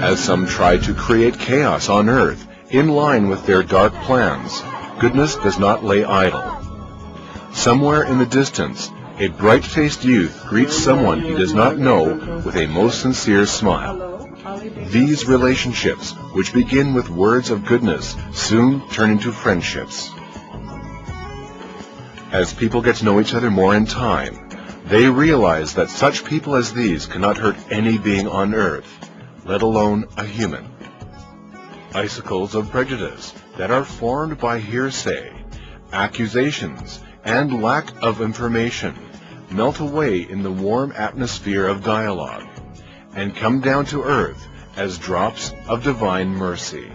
As some try to create chaos on earth in line with their dark plans, goodness does not lay idle. Somewhere in the distance, a bright-faced youth greets someone he does not know with a most sincere smile. These relationships, which begin with words of goodness, soon turn into friendships. As people get to know each other more in time, they realize that such people as these cannot hurt any being on earth, let alone a human. Icicles of prejudice that are formed by hearsay, accusations, and lack of information melt away in the warm atmosphere of dialogue and come down to earth as drops of divine mercy.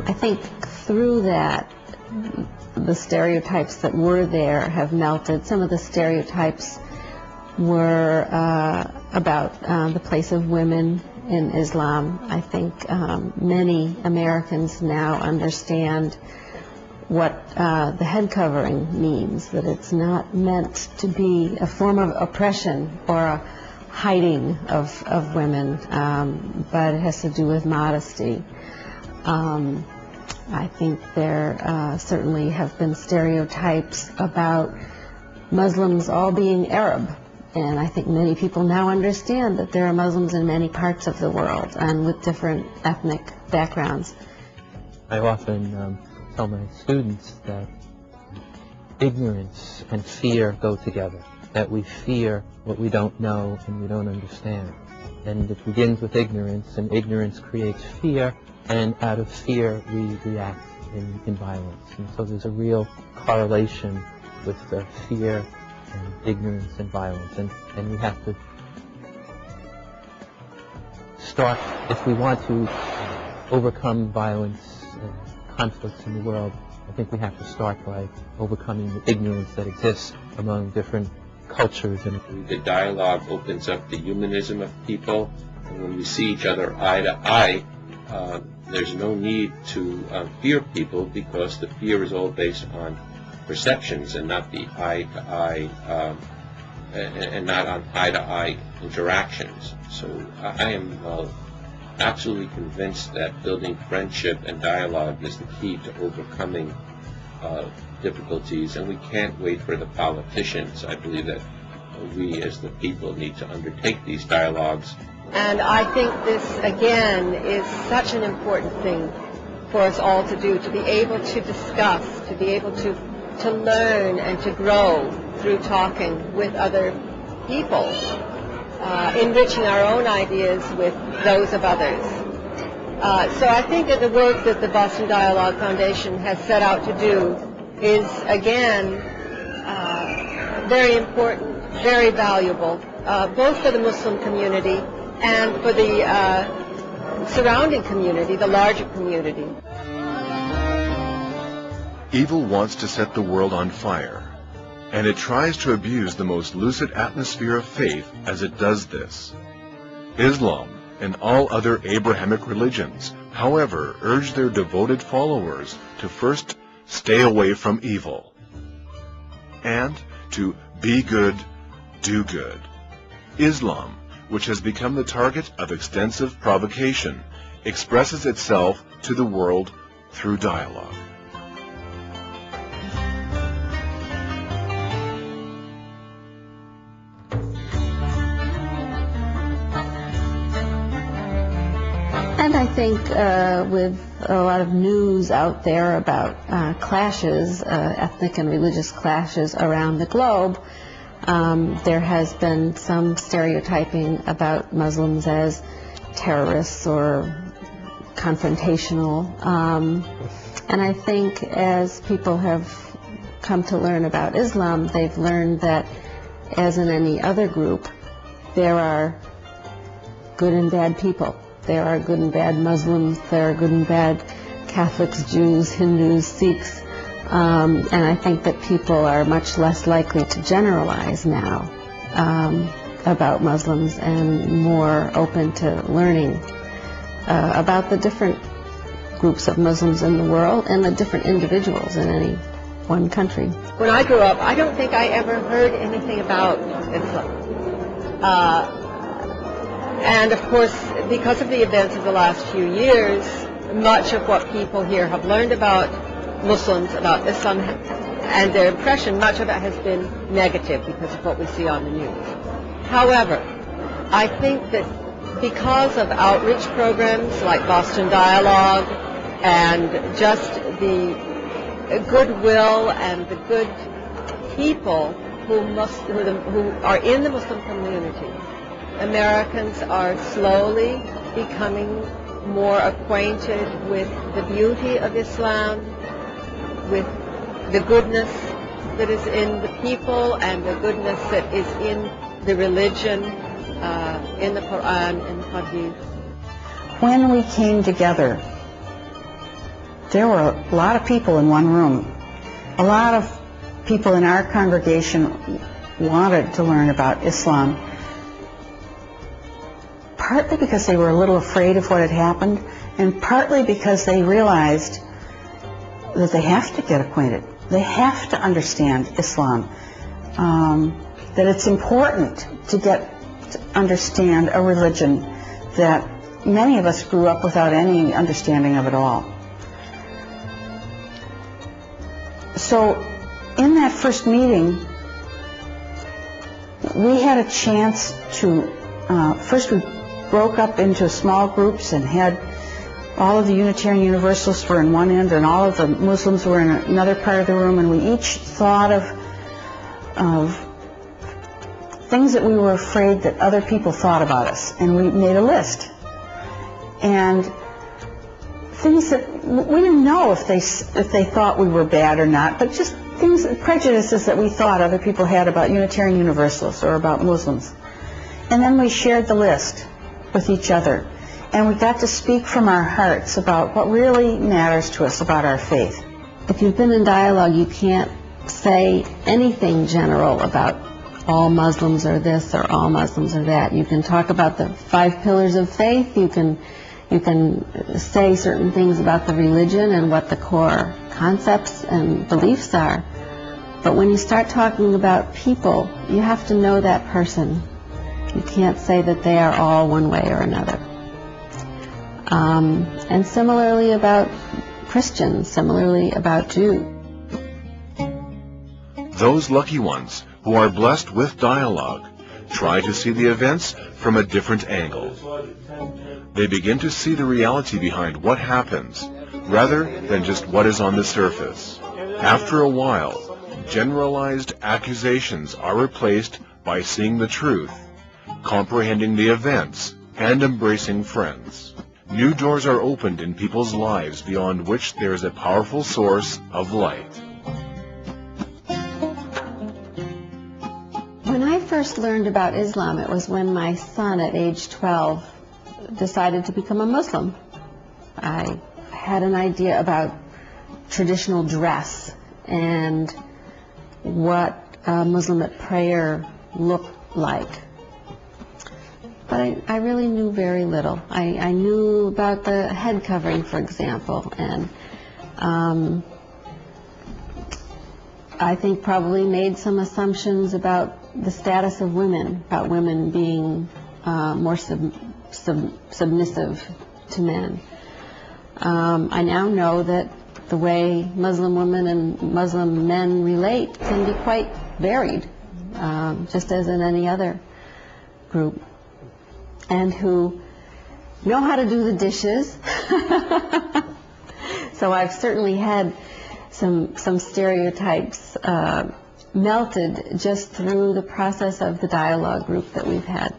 I think through that, the stereotypes that were there have melted. Some of the stereotypes were about the place of women in Islam. I think many Americans now understand what the head covering means, that it's not meant to be a form of oppression or a hiding of women, but it has to do with modesty. I think there certainly have been stereotypes about Muslims all being Arab, and I think many people now understand that there are Muslims in many parts of the world and with different ethnic backgrounds. I often tell my students that ignorance and fear go together, that we fear what we don't know and we don't understand. And it begins with ignorance, and ignorance creates fear, and out of fear we react in violence. And so there's a real correlation with the fear and ignorance and violence, and we have to start, if we want to overcome violence and conflicts in the world, I think we have to start by overcoming the ignorance that exists among different cultures. And the dialogue opens up the humanism of people, and when we see each other eye to eye, there's no need to fear people, because the fear is all based on perceptions and not the eye-to-eye, and not on eye-to-eye interactions. So I am absolutely convinced that building friendship and dialogue is the key to overcoming difficulties, and we can't wait for the politicians. I believe that we as the people need to undertake these dialogues. And I think this, again, is such an important thing for us all to do, to be able to discuss, to be able to learn and to grow through talking with other people, enriching our own ideas with those of others. So I think that the work that the Boston Dialogue Foundation has set out to do is, again, very important, very valuable, both for the Muslim community and for the surrounding community, the larger community. Evil wants to set the world on fire, and it tries to abuse the most lucid atmosphere of faith as it does this. Islam and all other Abrahamic religions, however, urge their devoted followers to first stay away from evil, and to be good, do good. Islam, which has become the target of extensive provocation, expresses itself to the world through dialogue. And I think with a lot of news out there about clashes, ethnic and religious clashes around the globe, there has been some stereotyping about Muslims as terrorists or confrontational. And I think as people have come to learn about Islam, they've learned that, as in any other group, there are good and bad people. There are good and bad Muslims, there are good and bad Catholics, Jews, Hindus, Sikhs, and I think that people are much less likely to generalize now about Muslims and more open to learning about the different groups of Muslims in the world and the different individuals in any one country. When I grew up, I don't think I ever heard anything about Islam. And of course, because of the events of the last few years, much of what people here have learned about Muslims, about Islam, and their impression, much of it has been negative because of what we see on the news. However, I think that because of outreach programs like Boston Dialog and just the goodwill and the good people who are in the Muslim community, Americans are slowly becoming more acquainted with the beauty of Islam, with the goodness that is in the people and the goodness that is in the religion, in the Quran and Hadith. When we came together, there were a lot of people in one room. A lot of people in our congregation wanted to learn about Islam, partly because they were a little afraid of what had happened, and partly because they realized that they have to get acquainted. They have to understand Islam, that it's important to understand a religion that many of us grew up without any understanding of at all. So in that first meeting, we had a chance to, first we broke up into small groups and had all of the Unitarian Universalists were in one end and all of the Muslims were in another part of the room, and we each thought of things that we were afraid that other people thought about us, and we made a list. And things that we didn't know if they thought we were bad or not, but just things, prejudices that we thought other people had about Unitarian Universalists or about Muslims. And then we shared the list with each other, and we got to speak from our hearts about what really matters to us about our faith. If you've been in dialogue, you can't say anything general about all Muslims are this or all Muslims are that. You can talk about the 5 pillars of faith. You can say certain things about the religion and what the core concepts and beliefs are. But when you start talking about people, you have to know that person. You can't say that they are all one way or another. And similarly about Christians, similarly about Jews. Those lucky ones who are blessed with dialogue try to see the events from a different angle. They begin to see the reality behind what happens, rather than just what is on the surface. After a while, generalized accusations are replaced by seeing the truth, comprehending the events, and embracing friends. New doors are opened in people's lives beyond which there is a powerful source of light. When I first learned about Islam, it was when my son at age 12 decided to become a Muslim. I had an idea about traditional dress and what a Muslim at prayer looked like. But I really knew very little. I knew about the head covering, for example, and I think probably made some assumptions about the status of women, about women being more submissive to men. I now know that the way Muslim women and Muslim men relate can be quite varied, just as in any other group, and who know how to do the dishes. So I've certainly had some stereotypes melted just through the process of the dialogue group that we've had.